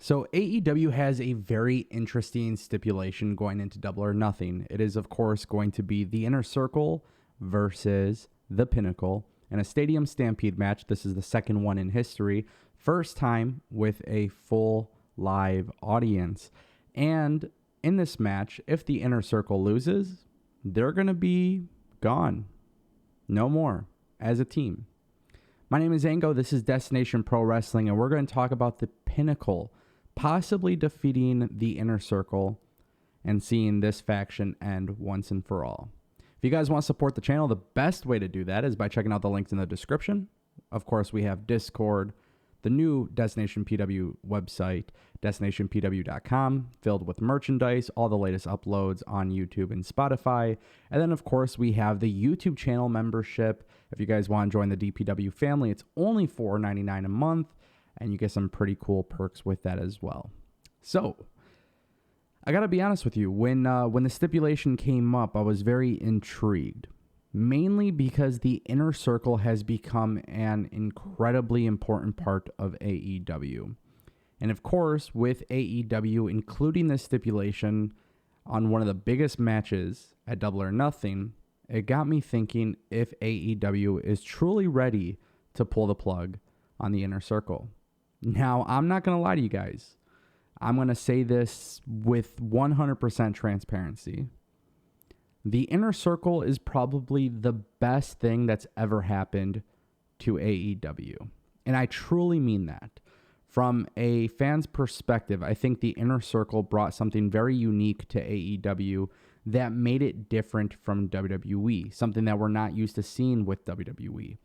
So AEW has a very interesting stipulation going into Double or Nothing. It is, of course, going to be the Inner Circle versus The Pinnacle in a stadium stampede match. This is the second one in history. First time with a full live audience. And in this match, if the Inner Circle loses, they're going to be gone. No more as a team. My name is Ango. This is Destination Pro Wrestling, and we're going to talk about The Pinnacle possibly defeating the Inner Circle and seeing this faction end once and for all. If you guys want to support the channel, the best way to do that is by checking out the links in the description. Of course, we have Discord, the new Destination PW website, destinationpw.com, filled with merchandise, all the latest uploads on YouTube and Spotify. And then, of course, we have the YouTube channel membership. If you guys want to join the DPW family, it's only $4.99 a month, and you get some pretty cool perks with that as well. So, I got to be honest with you, when the stipulation came up, I was very intrigued. Mainly because the Inner Circle has become an incredibly important part of AEW. And of course, with AEW including this stipulation on one of the biggest matches at Double or Nothing, it got me thinking if AEW is truly ready to pull the plug on the Inner Circle. Now, I'm not going to lie to you guys. I'm going to say this with 100% transparency. The Inner Circle is probably the best thing that's ever happened to AEW. And I truly mean that. From a fan's perspective, I think the Inner Circle brought something very unique to AEW that made it different from WWE, something that we're not used to seeing with WWE.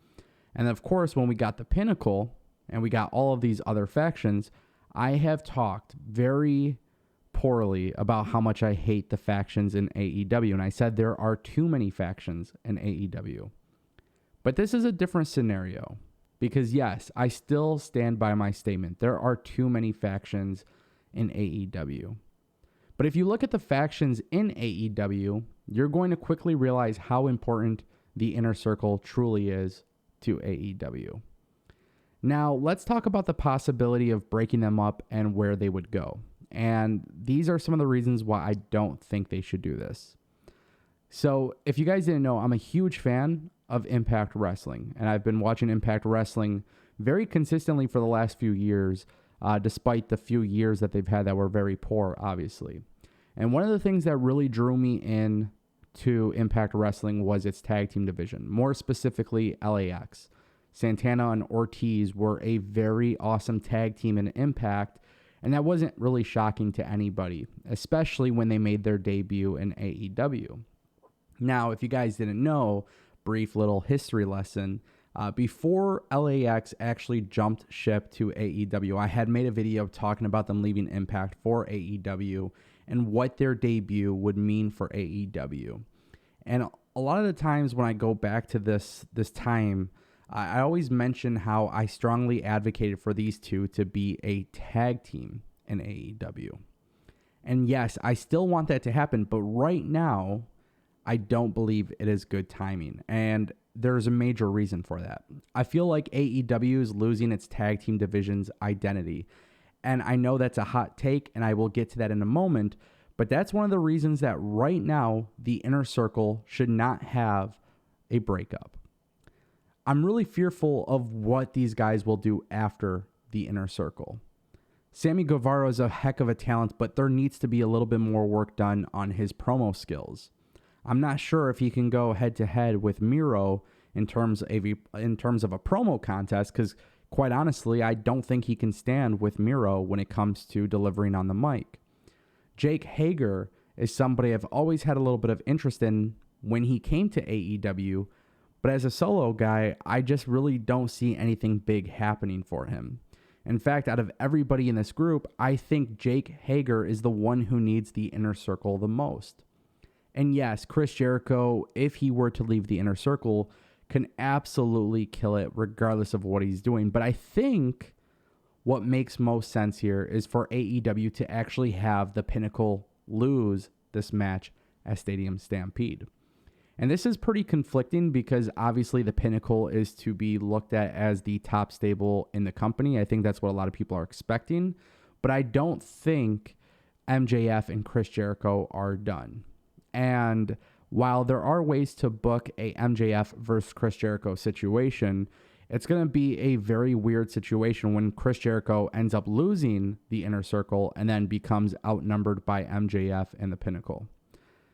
And of course, when we got the Pinnacle and we got all of these other factions, I have talked very poorly about how much I hate the factions in AEW, and I said there are too many factions in AEW. But this is a different scenario because yes, I still stand by my statement. There are too many factions in AEW. But if you look at the factions in AEW, you're going to quickly realize how important the Inner Circle truly is to AEW. Now, let's talk about the possibility of breaking them up and where they would go. And these are some of the reasons why I don't think they should do this. So if you guys didn't know, I'm a huge fan of Impact Wrestling. And I've been watching Impact Wrestling very consistently for the last few years, despite the few years that they've had that were very poor, obviously. And one of the things that really drew me in to Impact Wrestling was its tag team division, more specifically LAX. Santana and Ortiz were a very awesome tag team in Impact. And that wasn't really shocking to anybody, especially when they made their debut in AEW. Now, if you guys didn't know, brief little history lesson, before LAX actually jumped ship to AEW, I had made a video talking about them leaving Impact for AEW and what their debut would mean for AEW. And a lot of the times when I go back to this time, I always mention how I strongly advocated for these two to be a tag team in AEW. And yes, I still want that to happen, but right now, I don't believe it is good timing. And there's a major reason for that. I feel like AEW is losing its tag team division's identity. And I know that's a hot take, and I will get to that in a moment, but that's one of the reasons that right now, the Inner Circle should not have a breakup. I'm really fearful of what these guys will do after the Inner Circle. Sammy Guevara is a heck of a talent, but there needs to be a little bit more work done on his promo skills. I'm not sure if he can go head-to-head with Miro in terms of a promo contest, because quite honestly, I don't think he can stand with Miro when it comes to delivering on the mic. Jake Hager is somebody I've always had a little bit of interest in when he came to AEW, but as a solo guy, I just really don't see anything big happening for him. In fact, out of everybody in this group, I think Jake Hager is the one who needs the Inner Circle the most. And yes, Chris Jericho, if he were to leave the Inner Circle, can absolutely kill it regardless of what he's doing. But I think what makes most sense here is for AEW to actually have the Pinnacle lose this match at Stadium Stampede. And this is pretty conflicting because obviously the Pinnacle is to be looked at as the top stable in the company. I think that's what a lot of people are expecting. but I don't think MJF and Chris Jericho are done. And while there are ways to book a MJF versus Chris Jericho situation, it's going to be a very weird situation when Chris Jericho ends up losing the Inner Circle and then becomes outnumbered by MJF and the Pinnacle.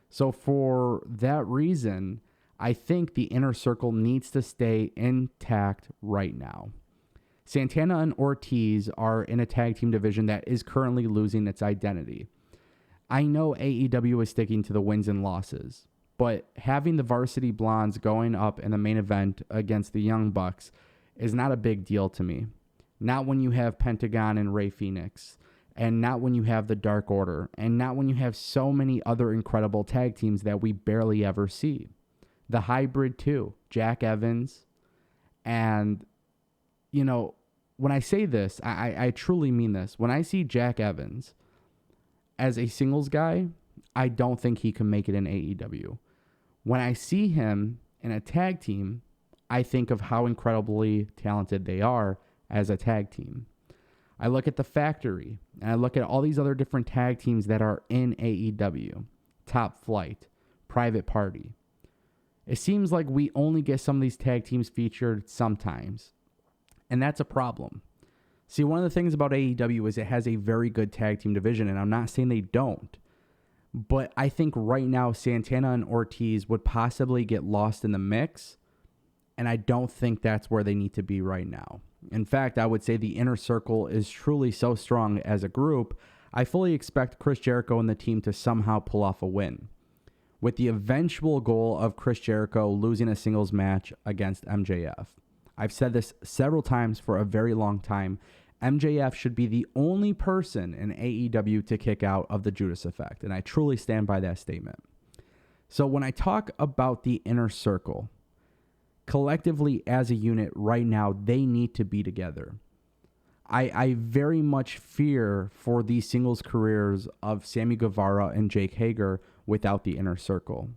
So for that reason, I think the Inner Circle needs to stay intact right now. Santana and Ortiz are in a tag team division that is currently losing its identity. I know AEW is sticking to the wins and losses, but having the Varsity Blondes going up in the main event against the Young Bucks is not a big deal to me. Not when you have Pentagon and Rey Fenix, and not when you have the Dark Order, and not when you have so many other incredible tag teams that we barely ever see. The Hybrid too, Jack Evans, and, you know, when I say this, I truly mean this. When I see Jack Evans as a singles guy, I don't think he can make it in AEW. When I see him in a tag team, I think of how incredibly talented they are as a tag team. I look at the Factory, and I look at all these other different tag teams that are in AEW. Top Flight, Private Party. It seems like we only get some of these tag teams featured sometimes. And that's a problem. See, one of the things about AEW is it has a very good tag team division, and I'm not saying they don't. But I think right now Santana and Ortiz would possibly get lost in the mix, and I don't think that's where they need to be right now. In fact, I would say the Inner Circle is truly so strong as a group, I fully expect Chris Jericho and the team to somehow pull off a win, with the eventual goal of Chris Jericho losing a singles match against MJF. I've said this several times for a very long time. MJF should be the only person in AEW to kick out of the Judas Effect, and I truly stand by that statement. So when I talk about the Inner Circle, collectively as a unit right now, they need to be together. I very much fear for the singles careers of Sammy Guevara and Jake Hager without the Inner Circle.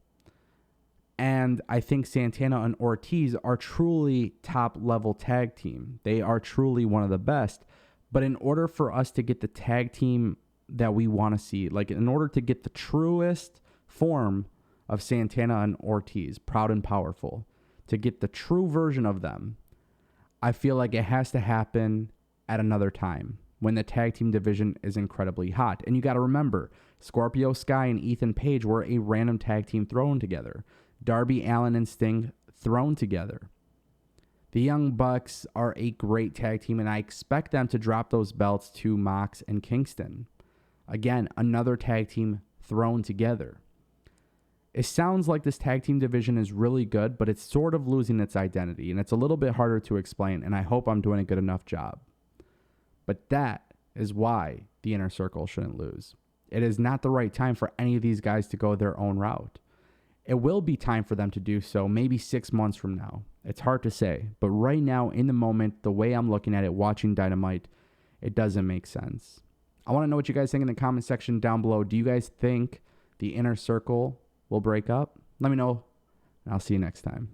And I think Santana and Ortiz are truly top-level tag team. They are truly one of the best. But in order for us to get the tag team that we want to see, like in order to get the truest form of Santana and Ortiz, Proud and Powerful, to get the true version of them, I feel like it has to happen at another time when the tag team division is incredibly hot. And you got to remember, Scorpio Sky and Ethan Page were a random tag team thrown together. Darby Allin and Sting thrown together. The Young Bucks are a great tag team, and I expect them to drop those belts to Mox and Kingston. Again, another tag team thrown together. It sounds like this tag team division is really good, but it's sort of losing its identity, and it's a little bit harder to explain, and I hope I'm doing a good enough job. But that is why the Inner Circle shouldn't lose. It is not the right time for any of these guys to go their own route. It will be time for them to do so, maybe 6 months from now. It's hard to say, but right now, in the moment, the way I'm looking at it, watching Dynamite, it doesn't make sense. I want to know what you guys think in the comment section down below. Do you guys think the Inner Circle will break up? Let me know, and I'll see you next time.